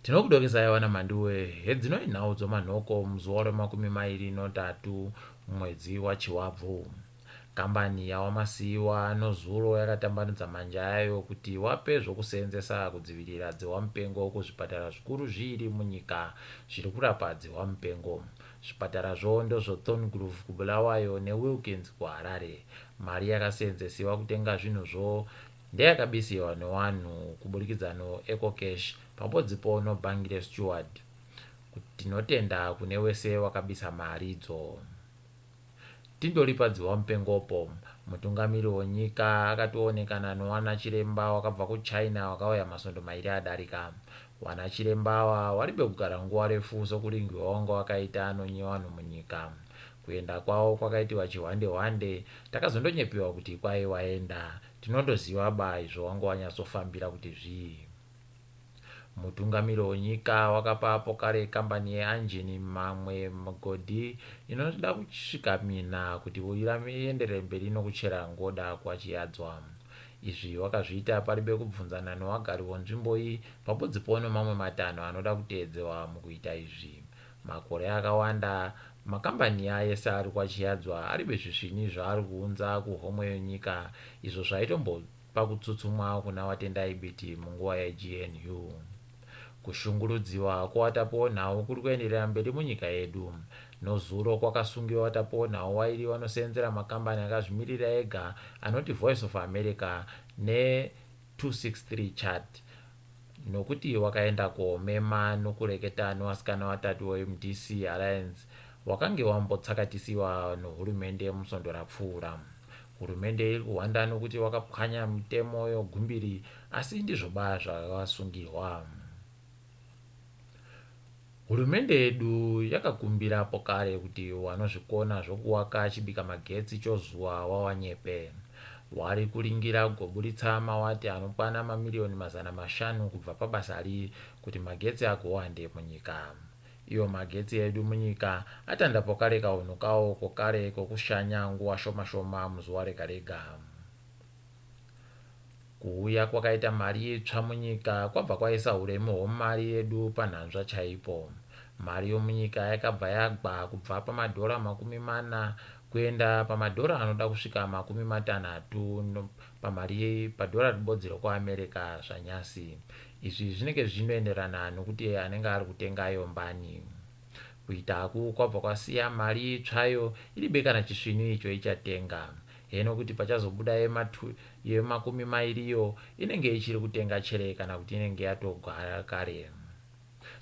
Tinokudokesai wana Mhanduwe hedzino nhau dzomanhoko muzuva re23 mwedzi waChiwabvu. Kambani yawamasiyiwa nozuro yakatambanudza manja ayo kuti wape zvokuseenzesa kudzivirira dzihwamupengo kuzvipatara zvikuru zviri munyika zviri kurapa dzihwamupengo. Zvipatarazvo ndozvoThorngrove kuBulawayo neWilkins kuHarare. Mari yakaseenzesiwa kutenga zvinhuzvo ndeyakabisiwa nevanhu kuburikidza noEcocash pambodzipo nobhangi reSteward. Tinotenda kune wese wakabisa mari idzo. Tindori padzihwamupengopo, mutungamiri wenyika akatoonekana nowana chiremba wakabva kuChina wakauya masondo mairi adarika. Wana chiremba waribe kugara nguva refu sokuringiwa wanga wakaita nonyevanhu munyika. Kuenda kwavo kwakaitiwa chihwande-hwande, takazondonyepiwa kuti kwai waenda. Tinondoziva ba izvo wanga wanyatsofambira kuti zvii. Mutungamiri wenyika wakapapo kare kambani yeanjini mamwe mugodhi inoda kusvika mina kuti ienderere mberi nokuchera ngoda kwachiyadzwa. Izvi wakazviita paribe kubvunzana newagari wenzvimbo iyi pambodzipo nemamwe matanho anoda kuteedzewa mukuita izvi. Makore akawanda makambani ayese ari kwachiyadzwa aribe zvisvini zvaari kuunza kuhomwe yenyika, izvo zvaitombopa kutsutsumwa kuna watendai biti munguva yeGNU. Kushungurudziwa kwowatapo nhau kuri kuenderera mberi munyika yedu. Nozuro kwakasungiwa watapo nhau wairi wanoseenzera makambani akazvimirira ega anoti Voice of America ne263 Chat, nokuti wakaenda komema nokureketa newasikana watatu weMDC Alliance wakange wambotsakatisiwa nohurumende musondo rapfuura. Hurumende iri kuhwanda nokuti wakapwanya mitemo yogumbiri, asi ndizvo baa zvakavasungirwa. Hurumende yedu yakakumbirapo kare kuti wanozvikona zvokuwaka chibika magetsi chozuwa wawanyepe. Wari kuringira kugoburitsa mawati anokwana mamiliyoni 500 kubva pabasa riri kuti magetsi agowande munyika. Iyo magetsi edu munyika atandapo kare kaunhu kawo kokare kokushanya nguva shoma-shoma muzuva rega-rega. Kuuya kwakaita mari itsva munyika kwabva kwaisa uremu hwemari yedu panhanzva chaipo. Mari yomunyika yakabva yagwa kubva pamadhora 40 kuenda pamadhora anoda kusvika 60 padhora ribodzi rekuAmerica zvanyasi. Izvi zvinenge zvinoenderana nokuti anenge ari kutengayo mbani. Kuitaku kwabva kwasiya mari itsvayo iribe kana chisvini icho ichatenga. Heno kuti pachazobuda ye20 inenge ichiri kutenga chere kana kuti inenge yatogara kare.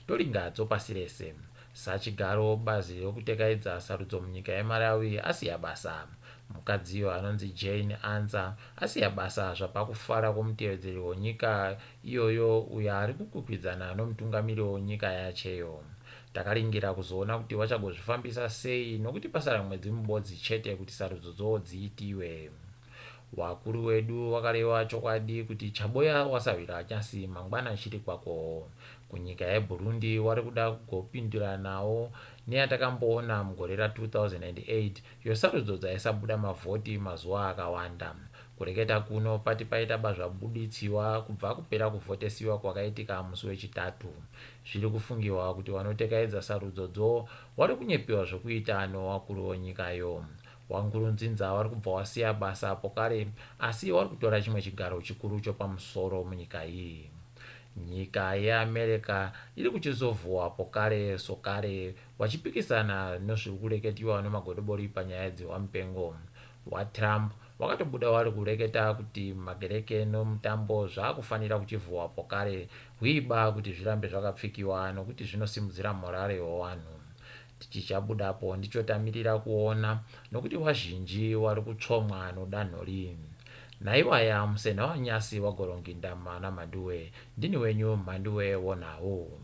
Toringatso pasi rese. Sachigaro bazi rokutekaidza sarudzo munyika yeMalawi asiya basa. Mukadziyo anonzi Jane Anza asiya basa zvapakufara kwomutevedzeri wenyika iyoyo uyo ari kukwikwidzana nomutungamiri wenyika yacheyo. Takaringira kuzoona kuti vachagozvifambisa sei nokuti pasara mwedzi mubodzi chete kuti sarudzo dziitiwe. Wakuru wedu wakareva chokwadi kuti chaboya wasawira nyasi mangwana chiri kwako. Kunyika yeBurundi wari kuda kugopindura nawo neyatakamboona mugore ra2008 yosarudzo dzaisabuda mavhoti mazuva akawanda. Kureketa kuno pati paita bazvabuditsiwa kubva kupera kuvhotesiwa kwakaitika musi wechitatu. Zviri kufungiwa kuti wanotekaidza sarudzodzo wari kunyepiwa zvokuita nowakuru wenyikayo. Wankurunzinza wari kubva wasiya basa pokare, asi wari kutora chimwe chigaro chikuru chopamusoro munyika iyi. Nyika yeAmerica iri kuchizovhuwa pokare sokare wachipikisana nezviri kureketiwa nemagodobori panyaya dzihwamupengo. WaTrump wakatobuda wari kureketa kuti magereke nomutambo zvaakufanira kuchivhuwa pokare hwiba kuti zvirambe zvakapfikiwa nokuti zvinosimudzira morale wewanhu. Tichichabudapo ndicho tamirira kuona nokuti wazhinji wari kutsvomwa nodanho rii. Naiwaya musena wanyasi wagoronginda mana Mhanduwe, ndini wenyu Mhanduwe wonawo.